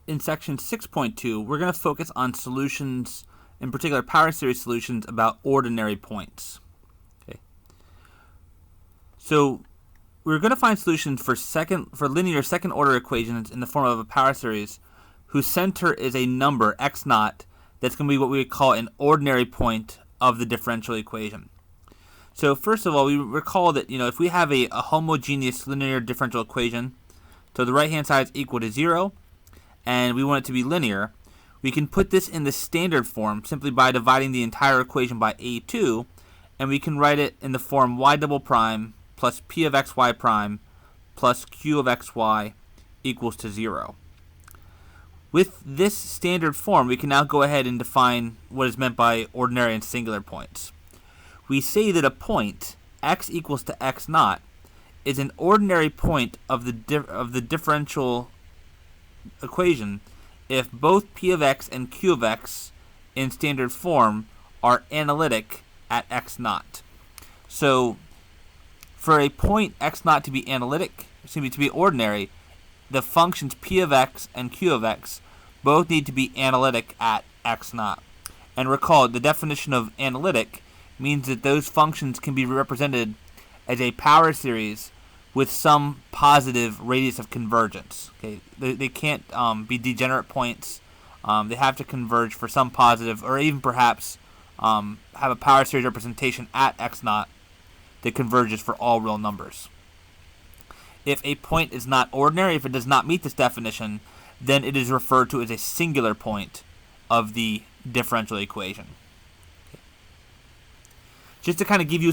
in section 6.2, we're going to focus on solutions, in particular power series solutions about ordinary points. Okay. So we're going to find solutions for linear second order equations in the form of a power series whose center is a number x naught that's going to be what we would call an ordinary point of the differential equation. So first of all, we recall that if we have a homogeneous linear differential equation, so the right hand side is equal to 0, and we want it to be linear, we can put this in the standard form simply by dividing the entire equation by a2, and we can write it in the form y double prime plus p of xy prime plus q of xy equals to 0. With this standard form, we can now go ahead and define what is meant by ordinary and singular points. We say that a point, x equals to x naught, is an ordinary point of the differential equation if both p of x and q of x in standard form are analytic at x naught. So for a point x naught to be to be ordinary, the functions p of x and q of x both need to be analytic at x naught. And recall, the definition of analytic means that those functions can be represented as a power series with some positive radius of convergence. Okay, they can't be degenerate points. They have to converge for some positive, or even perhaps have a power series representation at x naught that converges for all real numbers. If a point is not ordinary, if it does not meet this definition, then it is referred to as a singular point of the differential equation. Okay. Just to kind of give you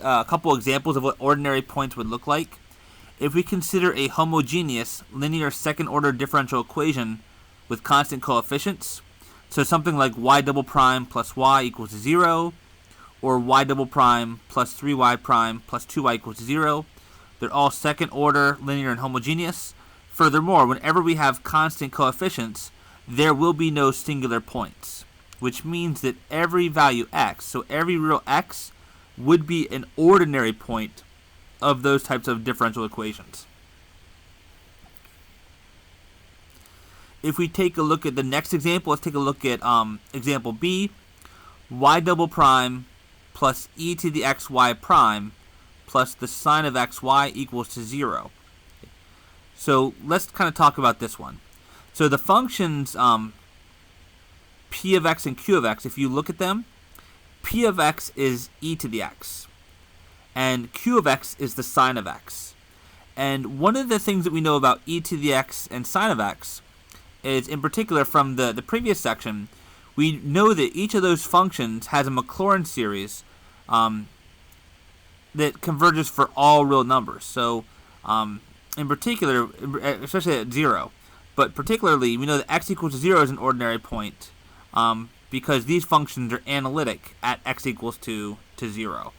a couple examples of what ordinary points would look like, if we consider a homogeneous linear second order differential equation with constant coefficients, so something like y double prime plus y equals 0, or y double prime plus 3y prime plus 2y equals 0, they're all second order linear and homogeneous. Furthermore, whenever we have constant coefficients, there will be no singular points, which means that every value x, so every real x, would be an ordinary point of those types of differential equations. If we take a look at the next example, let's take a look at example B, y double prime plus e to the xy prime plus the sine of xy equals to 0. So let's kind of talk about this one. So the functions p of x and q of x, if you look at them, p of x is e to the x, and q of x is the sine of x. And one of the things that we know about e to the x and sine of x is, in particular from the previous section, we know that each of those functions has a Maclaurin series that converges for all real numbers. So in particular, especially at 0, but particularly we know that x equals 0 is an ordinary point because these functions are analytic at x equals to 0,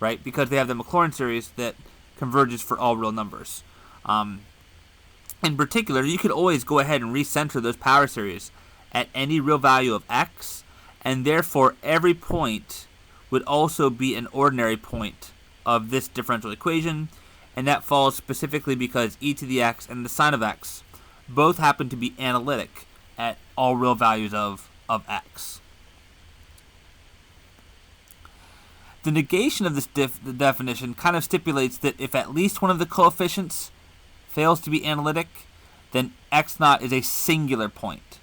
right? Because they have the Maclaurin series that converges for all real numbers. In particular, you could always go ahead and recenter those power series at any real value of x, and therefore every point would also be an ordinary point of this differential equation, and that follows specifically because e to the x and the sine of x both happen to be analytic at all real values of x. The negation of this definition kind of stipulates that if at least one of the coefficients fails to be analytic, then x naught is a singular point.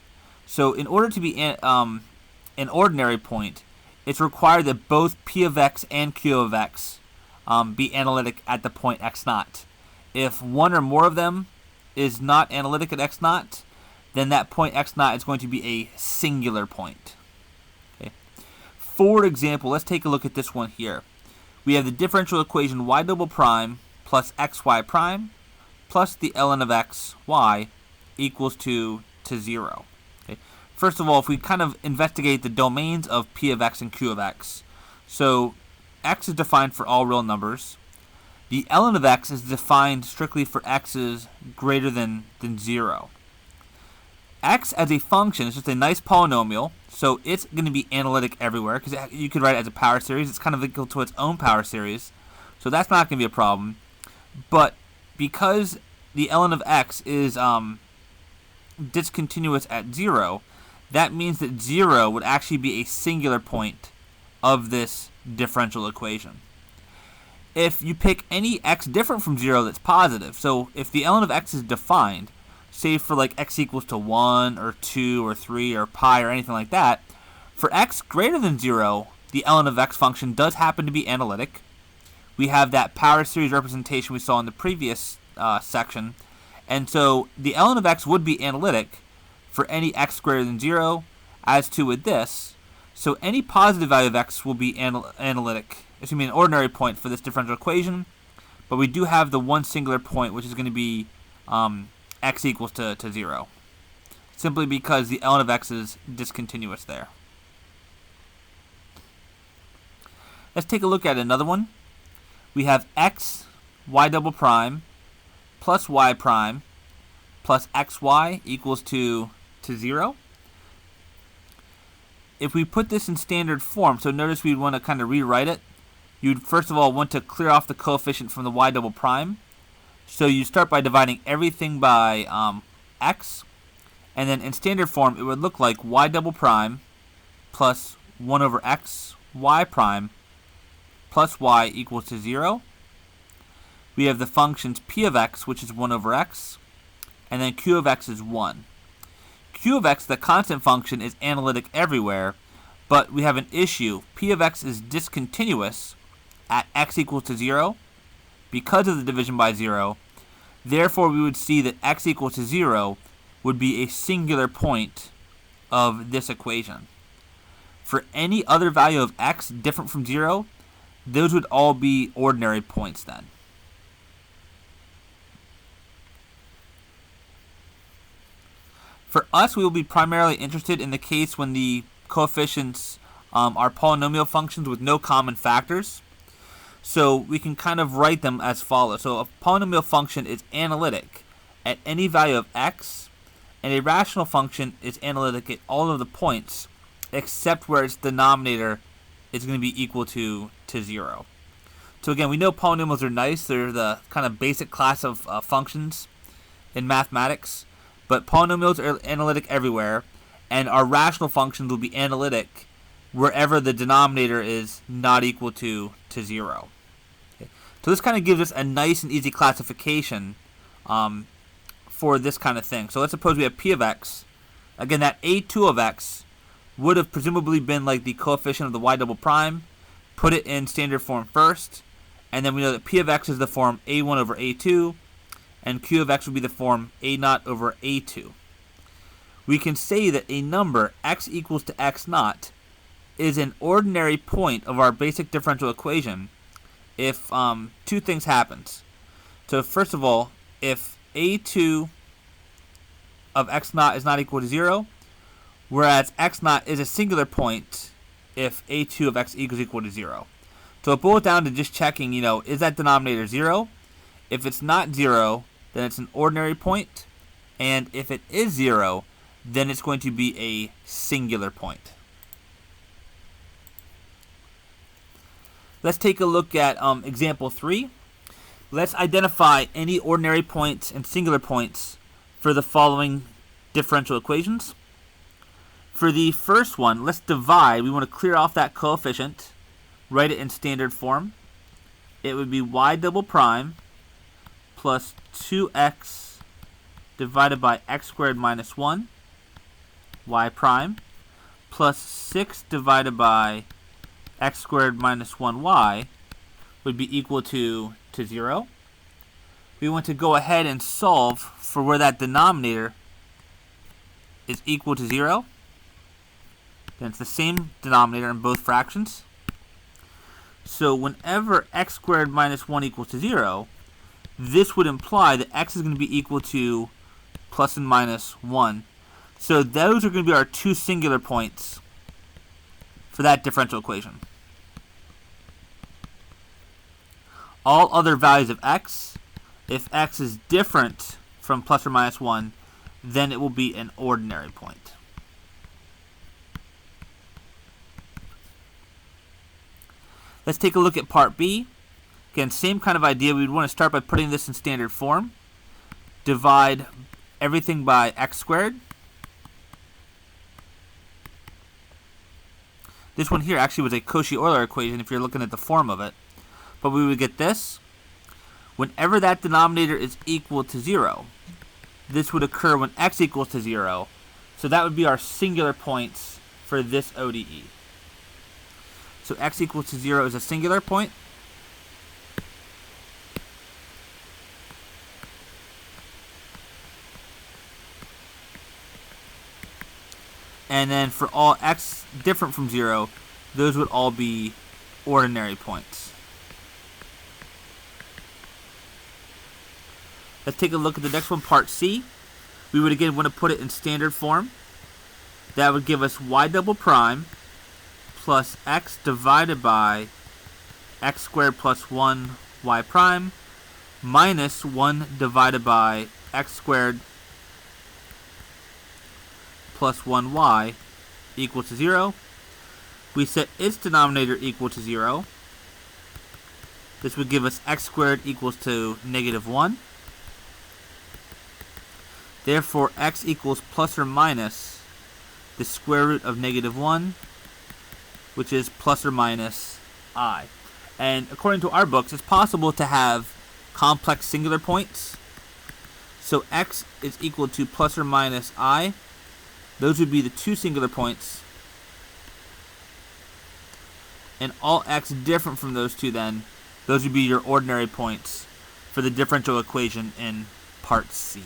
So in order to be an ordinary point, it's required that both p of x and q of x be analytic at the point x naught. If one or more of them is not analytic at x naught, then that point x naught is going to be a singular point. Okay. For example, let's take a look at this one here. We have the differential equation y double prime plus xy prime plus the ln of x y equals to 0. Okay. First of all, if we kind of investigate the domains of p of x and q of x, so x is defined for all real numbers. The ln of x is defined strictly for x's greater than 0. X as a function is just a nice polynomial, so it's going to be analytic everywhere, because you could write it as a power series. It's kind of equal to its own power series, so that's not going to be a problem. But because the ln of x is discontinuous at 0, that means that 0 would actually be a singular point of this differential equation. If you pick any x different from 0 that's positive, so if the ln of x is defined, say for like x equals to 1 or 2 or 3 or pi or anything like that, for x greater than 0, the ln of x function does happen to be analytic. We have that power series representation we saw in the previous section, and so the ln of x would be analytic for any x greater than 0, as to with this. So any positive value of x will be analytic. It's going to be an ordinary point for this differential equation, but we do have the one singular point, which is going to be x equals to 0, simply because the ln of x is discontinuous there. Let's take a look at another one. We have x y double prime plus y prime plus xy equals to 0. If we put this in standard form, so notice we'd want to kind of rewrite it. You'd first of all want to clear off the coefficient from the y double prime. So you start by dividing everything by x, and then in standard form it would look like y double prime plus 1 over x y prime plus y equals to 0. We have the functions p of x, which is 1 over x, and then q of x is 1. Q of x, the constant function, is analytic everywhere, but we have an issue. P of x is discontinuous at x equals to 0 because of the division by 0. Therefore, we would see that x equals to 0 would be a singular point of this equation. For any other value of x different from 0, those would all be ordinary points then. For us, we will be primarily interested in the case when the coefficients are polynomial functions with no common factors. So we can kind of write them as follows. So a polynomial function is analytic at any value of x, and a rational function is analytic at all of the points except where its denominator is going to be equal to 0. So again, we know polynomials are nice. They're the kind of basic class of functions in mathematics. But polynomials are analytic everywhere, and our rational functions will be analytic wherever the denominator is not equal to 0. Okay. So this kind of gives us a nice and easy classification for this kind of thing. So let's suppose we have p of x. Again, that a2 of x would have presumably been like the coefficient of the y double prime. Put it in standard form first, and then we know that p of x is the form a1 over a2, and q of x would be the form a0 over a2. We can say that a number x equals to x naught is an ordinary point of our basic differential equation if two things happens. So first of all, if a2 of x naught is not equal to 0, whereas x naught is a singular point if a2 of x equal to 0. So it boils down to just checking, is that denominator 0? If it's not 0, then it's an ordinary point, and if it is 0, then it's going to be a singular point. Let's take a look at example 3. Let's identify any ordinary points and singular points for the following differential equations. For the first one, let's divide. We want to clear off that coefficient, write it in standard form. It would be y double prime plus 2x divided by x squared minus 1, y prime, plus 6 divided by x squared minus 1y would be equal to 0. We want to go ahead and solve for where that denominator is equal to 0. Then it's the same denominator in both fractions. So whenever x squared minus 1 equals to 0, this would imply that x is going to be equal to plus and minus 1. So those are going to be our two singular points for that differential equation. All other values of x, if x is different from plus or minus 1, then it will be an ordinary point. Let's take a look at part B. Again, same kind of idea. We would want to start by putting this in standard form. Divide everything by x squared. This one here actually was a Cauchy-Euler equation if you're looking at the form of it. But we would get this. Whenever that denominator is equal to 0, this would occur when x equals to 0. So that would be our singular points for this ODE. So x equals to 0 is a singular point. And then for all x different from 0, those would all be ordinary points. Let's take a look at the next one, part C. We would again want to put it in standard form. That would give us y double prime plus x divided by x squared plus 1 y prime minus 1 divided by x squared plus 1y equals to 0. We set its denominator equal to 0. This would give us x squared equals to negative 1. Therefore, x equals plus or minus the square root of negative 1, which is plus or minus I. And according to our books, it's possible to have complex singular points. So x is equal to plus or minus I. Those would be the two singular points. And all x different from those two then, those would be your ordinary points for the differential equation in part C.